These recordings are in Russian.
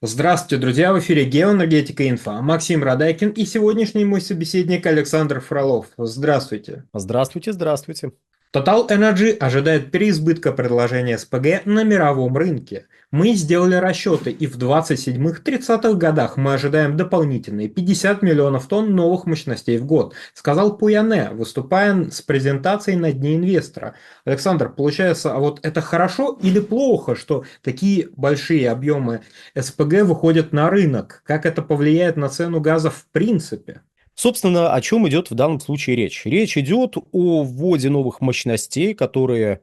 Здравствуйте, друзья! В эфире Геоэнергетика Инфо. Максим Радайкин и сегодняшний мой собеседник Александр Фролов. Здравствуйте! Здравствуйте, здравствуйте. Total Energy ожидает переизбытка предложения СПГ на мировом рынке. Мы сделали расчеты, и в 27-30 годах мы ожидаем дополнительные 50 миллионов тонн новых мощностей в год, сказал Пуяне, выступая с презентацией на Дне инвестора. Александр, получается, а вот это хорошо или плохо, что такие большие объемы СПГ выходят на рынок? Как это повлияет на цену газа в принципе? Собственно, о чем идет в данном случае речь? Речь идет о вводе новых мощностей, которые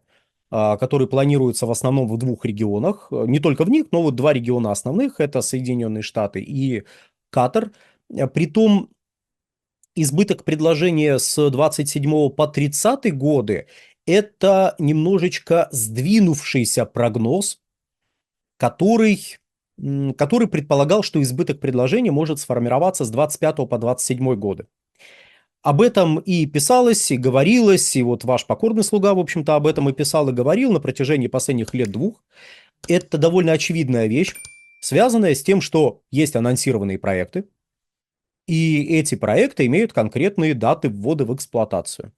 планируются в основном в двух регионах. Не только в них, но вот два региона основных– это Соединенные Штаты и Катар. Притом избыток предложения с 27 по 30 годы– это немножечко сдвинувшийся прогноз, который предполагал, что избыток предложения может сформироваться с 25 по 27 годы. Об этом и писалось, и говорилось, и вот ваш покорный слуга, в общем-то, об этом и писал, и говорил на протяжении последних лет двух. Это довольно очевидная вещь, связанная с тем, что есть анонсированные проекты, и эти проекты имеют конкретные даты ввода в эксплуатацию.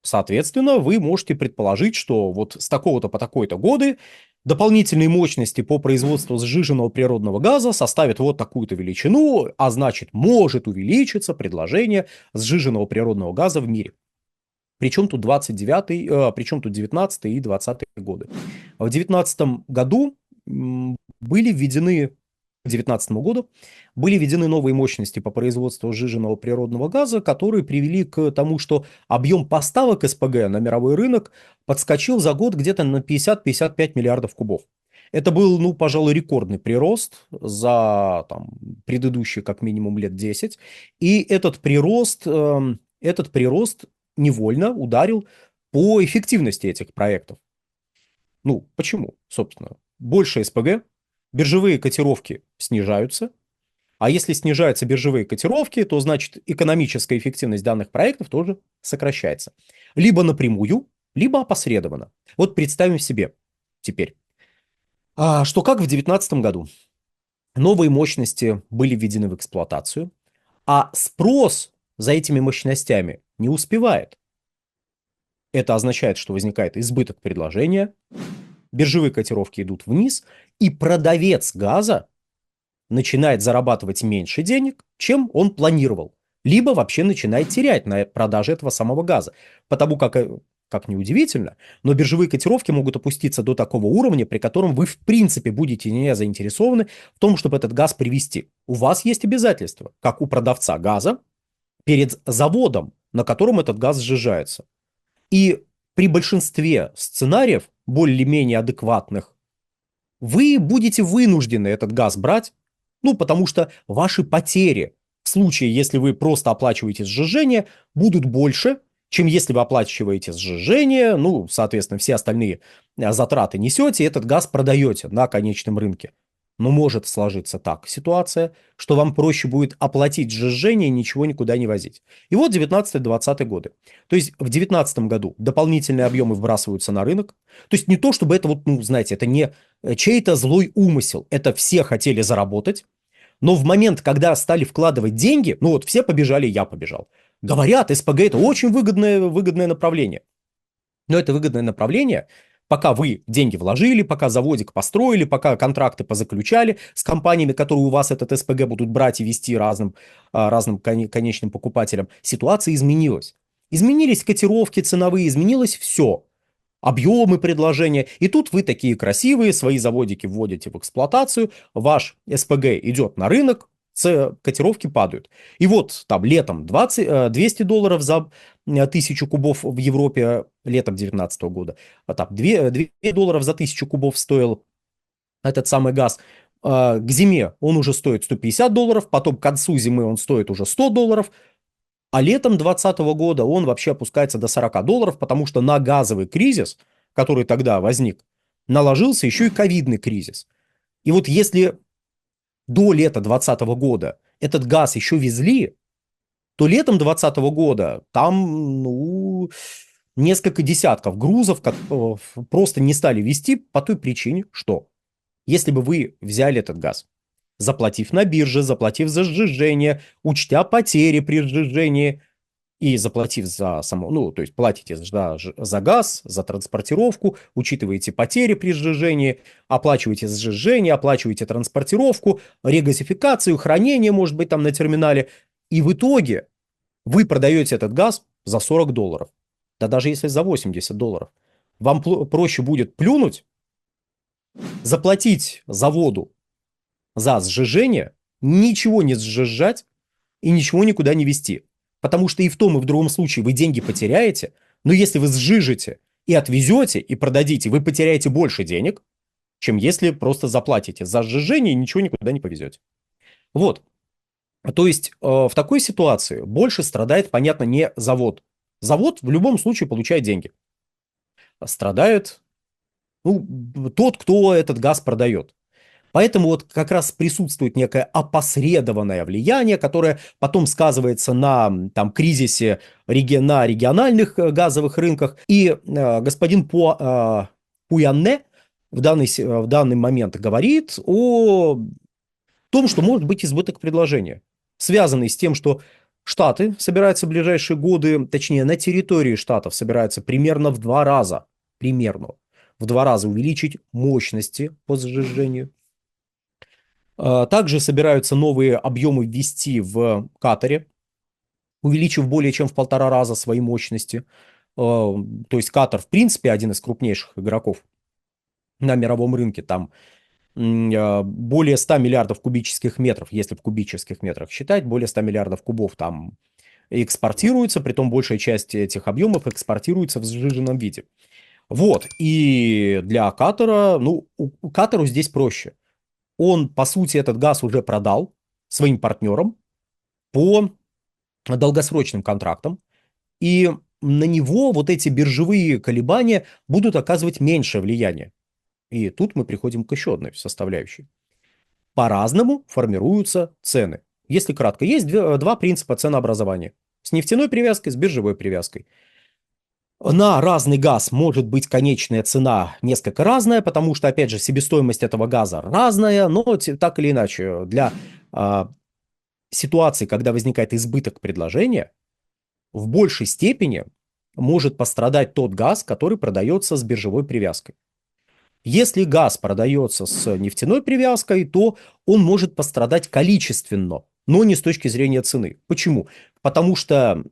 Соответственно, вы можете предположить, что вот с такого-то по такой-то годы дополнительные мощности по производству сжиженного природного газа составят вот такую-то величину, а значит, может увеличиться предложение сжиженного природного газа в мире. Причем тут 19 и 20 годы. В 19 году были введены к 2019 году были введены новые мощности по производству сжиженного природного газа, которые привели к тому, что объем поставок СПГ на мировой рынок подскочил за год где-то на 50-55 миллиардов кубов. Это был, ну, пожалуй, рекордный прирост за предыдущие как минимум лет 10. И этот прирост невольно ударил по эффективности этих проектов. Ну, почему? Собственно, больше СПГ, биржевые котировки снижаются, а если снижаются биржевые котировки, то значит экономическая эффективность данных проектов тоже сокращается. Либо напрямую, либо опосредованно. Вот представим себе теперь, что как в 2019 году новые мощности были введены в эксплуатацию, а спрос за этими мощностями не успевает. Это означает, что возникает избыток предложения, биржевые котировки идут вниз, и продавец газа начинает зарабатывать меньше денег, чем он планировал. Либо вообще начинает терять на продаже этого самого газа. Потому как неудивительно, но биржевые котировки могут опуститься до такого уровня, при котором вы в принципе будете не заинтересованы в том, чтобы этот газ привезти. У вас есть обязательства, как у продавца газа, перед заводом, на котором этот газ сжижается. И при большинстве сценариев, более-менее адекватных, вы будете вынуждены этот газ брать, ну, потому что ваши потери в случае, если вы просто оплачиваете сжижение, будут больше, чем если вы оплачиваете сжижение, ну, соответственно, все остальные затраты несете, и этот газ продаете на конечном рынке. Но может сложиться так ситуация, что вам проще будет оплатить сжижение и ничего никуда не возить. И вот 19-20 годы. То есть в 2019 году дополнительные объемы вбрасываются на рынок. То есть не то, чтобы это вот, ну, знаете, это не чей-то злой умысел. Это все хотели заработать. Но в момент, когда стали вкладывать деньги, ну вот все побежали, я побежал. Говорят, СПГ это очень выгодное направление. Но это выгодное направление, пока вы деньги вложили, пока заводик построили, пока контракты позаключали с компаниями, которые у вас этот СПГ будут брать и вести разным конечным покупателям, ситуация изменилась. Изменились котировки ценовые, изменилось все. Объемы предложения. И тут вы такие красивые, свои заводики вводите в эксплуатацию, ваш СПГ идет на рынок, котировки падают. И вот там летом 200 долларов за 1000 кубов в Европе летом 2019 года, а там 2 долларов за 1000 кубов стоил этот самый газ. К зиме он уже стоит 150 долларов, потом к концу зимы он стоит уже 100 долларов, а летом 2020 года он вообще опускается до 40 долларов, потому что на газовый кризис, который тогда возник, наложился еще и ковидный кризис. И вот если до лета 2020 года этот газ еще везли, то летом 2020 года там, ну, несколько десятков грузов просто не стали везти по той причине, что если бы вы взяли этот газ заплатив на бирже, заплатив за сжижение, учтя потери при сжижении и заплатив за само, ну, то есть платите за газ, за транспортировку, учитываете потери при сжижении, оплачиваете сжижение, оплачиваете транспортировку, регазификацию, хранение, может быть, там на терминале, и в итоге вы продаете этот газ за $40. Да даже если за $80. Вам проще будет плюнуть, заплатить заводу за сжижение, ничего не сжижать и ничего никуда не везти. Потому что и в том, и в другом случае вы деньги потеряете, но если вы сжижете и отвезете, и продадите, вы потеряете больше денег, чем если просто заплатите за сжижение и ничего никуда не повезете. Вот. То есть в такой ситуации больше страдает, понятно, не завод. Завод в любом случае получает деньги. Страдает, ну, тот, кто этот газ продает. Поэтому вот как раз присутствует некое опосредованное влияние, которое потом сказывается на там, кризисе на региональных газовых рынках. И господин Пуянне в данный момент говорит о том, что может быть избыток предложения, связанный с тем, что Штаты собираются в ближайшие годы, точнее на территории Штатов собираются примерно примерно в 2 раза увеличить мощности по сжижению. Также собираются новые объемы ввести в Катаре, увеличив более чем в 1,5 раза свои мощности. То есть Катар, в принципе, один из крупнейших игроков на мировом рынке. Там более 100 миллиардов кубических метров, если в кубических метрах считать, более 100 миллиардов кубов там экспортируется, притом большая часть этих объемов экспортируется в сжиженном виде. Вот, и для Катара, ну, Катару здесь проще. Он, по сути, этот газ уже продал своим партнерам по долгосрочным контрактам, и на него вот эти биржевые колебания будут оказывать меньшее влияние. И тут мы приходим к еще одной составляющей. По-разному формируются цены. Если кратко, есть два принципа ценообразования. С нефтяной привязкой, с биржевой привязкой. На разный газ может быть конечная цена несколько разная, потому что, опять же, себестоимость этого газа разная, но так или иначе, для ситуации, когда возникает избыток предложения, в большей степени может пострадать тот газ, который продается с биржевой привязкой. Если газ продается с нефтяной привязкой, то он может пострадать количественно, но не с точки зрения цены. Почему? Потому что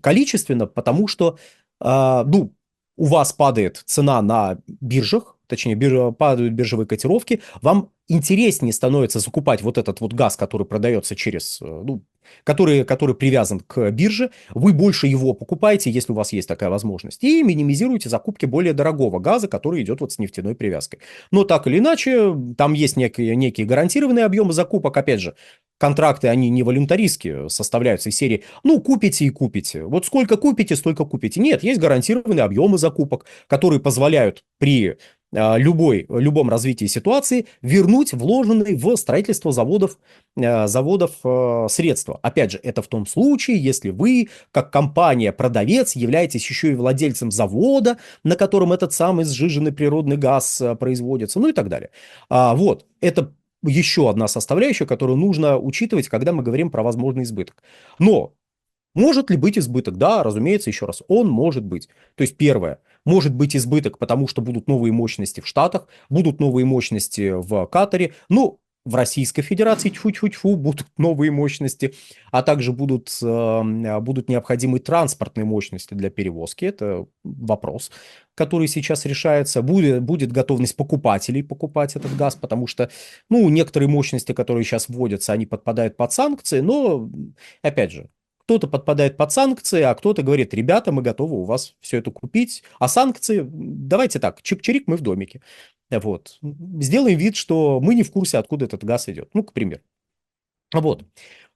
количественно, потому что ну, у вас падает цена на биржах, точнее, падают биржевые котировки, вам интереснее становится закупать вот этот вот газ, который продается через, ну, который привязан к бирже, вы больше его покупаете, если у вас есть такая возможность, и минимизируете закупки более дорогого газа, который идет вот с нефтяной привязкой. Но так или иначе, там есть некие гарантированные объемы закупок, опять же, контракты, они не волюнтаристские, составляются из серии, ну, купите и купите. Вот сколько купите, столько купите. Нет, есть гарантированные объемы закупок, которые позволяют при любом развитии ситуации вернуть вложенные в строительство заводов средства. Опять же, это в том случае, если вы, как компания-продавец, являетесь еще и владельцем завода, на котором этот самый сжиженный природный газ производится, ну и так далее. Вот, это еще одна составляющая, которую нужно учитывать, когда мы говорим про возможный избыток. Но может ли быть избыток? Да, разумеется, еще раз, он может быть. То есть первое, может быть избыток, потому что будут новые мощности в Штатах, будут новые мощности в Катаре, ну, в Российской Федерации, тьфу-тьфу-тьфу, будут новые мощности, а также будут необходимые транспортные мощности для перевозки. Это вопрос, который сейчас решается. Будет готовность покупателей покупать этот газ, потому что, ну, некоторые мощности, которые сейчас вводятся, они подпадают под санкции, но, опять же, кто-то подпадает под санкции, а кто-то говорит, ребята, мы готовы у вас все это купить. А санкции, давайте так, чик-чирик, мы в домике. Вот. Сделаем вид, что мы не в курсе, откуда этот газ идет. Ну, к примеру. Вот.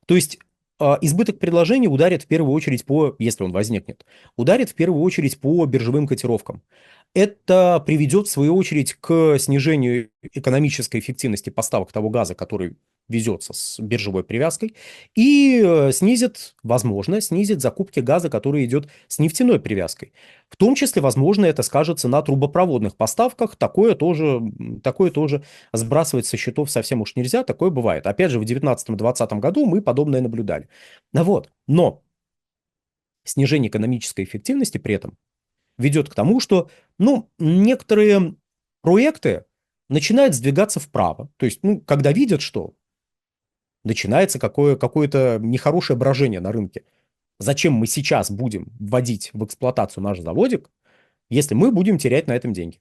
То есть избыток предложения ударит в первую очередь если он возникнет, ударит в первую очередь по биржевым котировкам. Это приведет, в свою очередь, к снижению экономической эффективности поставок того газа, который везется с биржевой привязкой, и возможно, снизит закупки газа, который идет с нефтяной привязкой. В том числе, возможно, это скажется на трубопроводных поставках. Такое тоже сбрасывать со счетов совсем уж нельзя, такое бывает. Опять же, в 2019-2020 году мы подобное наблюдали. Вот. Но снижение экономической эффективности при этом ведет к тому, что, некоторые проекты начинают сдвигаться вправо. То есть, когда видят, что начинается какое-то нехорошее брожение на рынке. Зачем мы сейчас будем вводить в эксплуатацию наш заводик, если мы будем терять на этом деньги?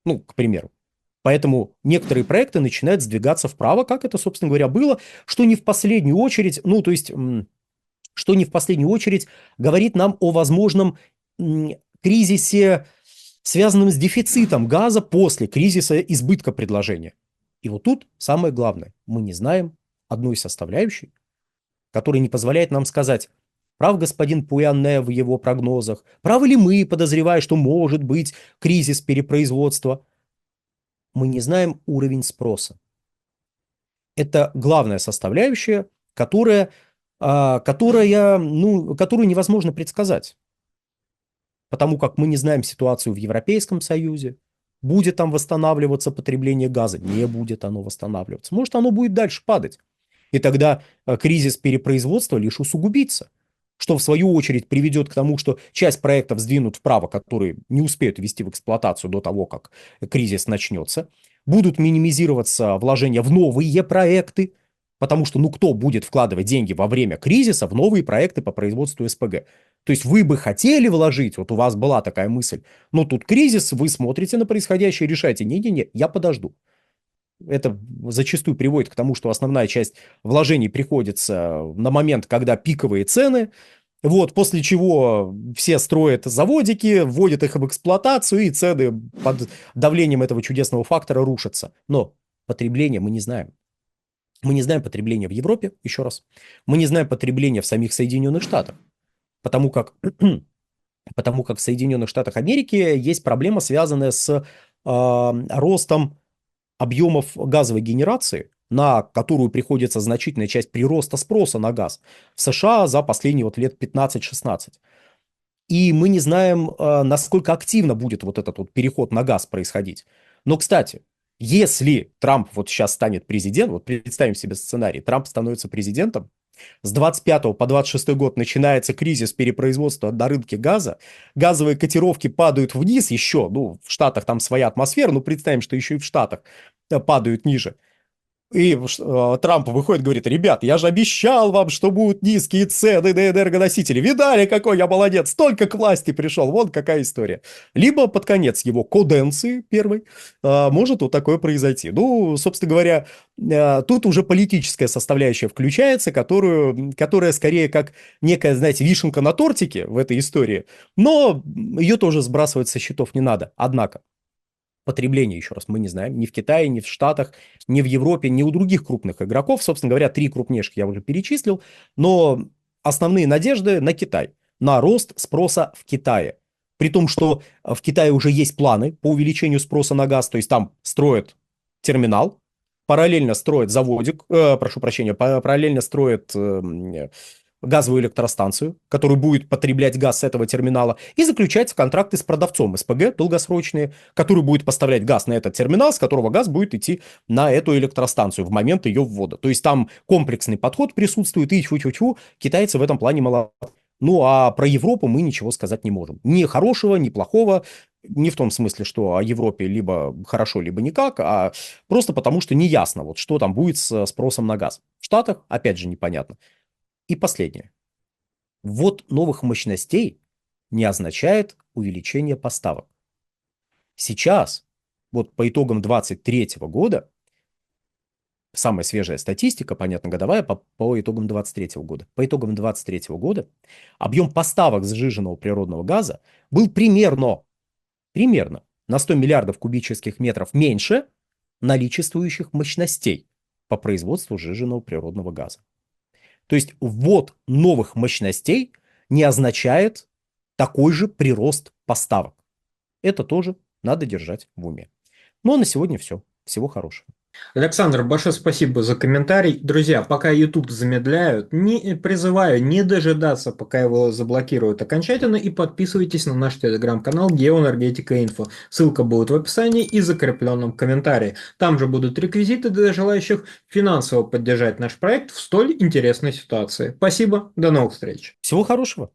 К примеру. Поэтому некоторые проекты начинают сдвигаться вправо, как это, собственно говоря, было, что не в последнюю очередь, что не в последнюю очередь говорит нам о возможном кризисе, связанном с дефицитом газа после кризиса избытка предложения. И вот тут самое главное. Мы не знаем одной составляющей, которая не позволяет нам сказать, прав господин Пуянне в его прогнозах, правы ли мы, подозревая, что может быть кризис перепроизводства. Мы не знаем уровень спроса. Это главная составляющая, которую невозможно предсказать. Потому как мы не знаем ситуацию в Европейском Союзе. Будет там восстанавливаться потребление газа? Не будет оно восстанавливаться. Может, оно будет дальше падать. И тогда кризис перепроизводства лишь усугубится, что в свою очередь приведет к тому, что часть проектов сдвинут вправо, которые не успеют ввести в эксплуатацию до того, как кризис начнется. Будут минимизироваться вложения в новые проекты, потому что, кто будет вкладывать деньги во время кризиса в новые проекты по производству СПГ? То есть вы бы хотели вложить, вот у вас была такая мысль, но тут кризис, вы смотрите на происходящее и решаете, не-не-не, я подожду. Это зачастую приводит к тому, что основная часть вложений приходится на момент, когда пиковые цены, после чего все строят заводики, вводят их в эксплуатацию, и цены под давлением этого чудесного фактора рушатся. Но потребление мы не знаем. Мы не знаем потребления в Европе, еще раз. Мы не знаем потребления в самих Соединенных Штатах. Потому как в Соединенных Штатах Америки есть проблема, связанная с ростом объемов газовой генерации, на которую приходится значительная часть прироста спроса на газ в США за последние лет 15-16. И мы не знаем, насколько активно будет этот переход на газ происходить. Но, кстати, если Трамп сейчас станет президентом, представим себе сценарий, Трамп становится президентом, с 25 по 26 год начинается кризис перепроизводства на рынке газа, газовые котировки падают вниз еще, в Штатах там своя атмосфера, представим, что еще и в Штатах падают ниже. И Трамп выходит и говорит, ребят, я же обещал вам, что будут низкие цены на энергоносители. Видали, какой я молодец, только к власти пришел, вот какая история. Либо под конец его каденции первой может такое произойти. Собственно говоря, тут уже политическая составляющая включается, которая скорее как некая, знаете, вишенка на тортике в этой истории, но ее тоже сбрасывать со счетов не надо. Однако, потребление, еще раз, мы не знаем, ни в Китае, ни в Штатах, ни в Европе, ни у других крупных игроков. Собственно говоря, 3 крупнейших я уже перечислил, но основные надежды на Китай, на рост спроса в Китае. При том, что в Китае уже есть планы по увеличению спроса на газ, то есть там строят терминал, параллельно строят заводик, параллельно строят газовую электростанцию, которая будет потреблять газ с этого терминала, и заключается контракты с продавцом СПГ долгосрочные, который будет поставлять газ на этот терминал, с которого газ будет идти на эту электростанцию в момент ее ввода. То есть там комплексный подход присутствует, и тьфу-тьфу-тьфу, китайцы в этом плане молодцы. А про Европу мы ничего сказать не можем. Ни хорошего, ни плохого, не в том смысле, что о Европе либо хорошо, либо никак, а просто потому, что неясно, что там будет с спросом на газ. В Штатах, опять же, непонятно. И последнее. Ввод новых мощностей не означает увеличение поставок. Сейчас, по итогам 2023 года, самая свежая статистика, понятно, годовая, по итогам 2023 года. По итогам 2023 года объем поставок сжиженного природного газа был примерно на 100 миллиардов кубических метров меньше наличествующих мощностей по производству сжиженного природного газа. То есть ввод новых мощностей не означает такой же прирост поставок. Это тоже надо держать в уме. А на сегодня все. Всего хорошего. Александр, большое спасибо за комментарий. Друзья, пока YouTube замедляют, призываю не дожидаться, пока его заблокируют окончательно, и подписывайтесь на наш телеграм-канал Геоэнергетика Инфо. Ссылка будет в описании и закрепленном комментарии. Там же будут реквизиты для желающих финансово поддержать наш проект в столь интересной ситуации. Спасибо, до новых встреч. Всего хорошего.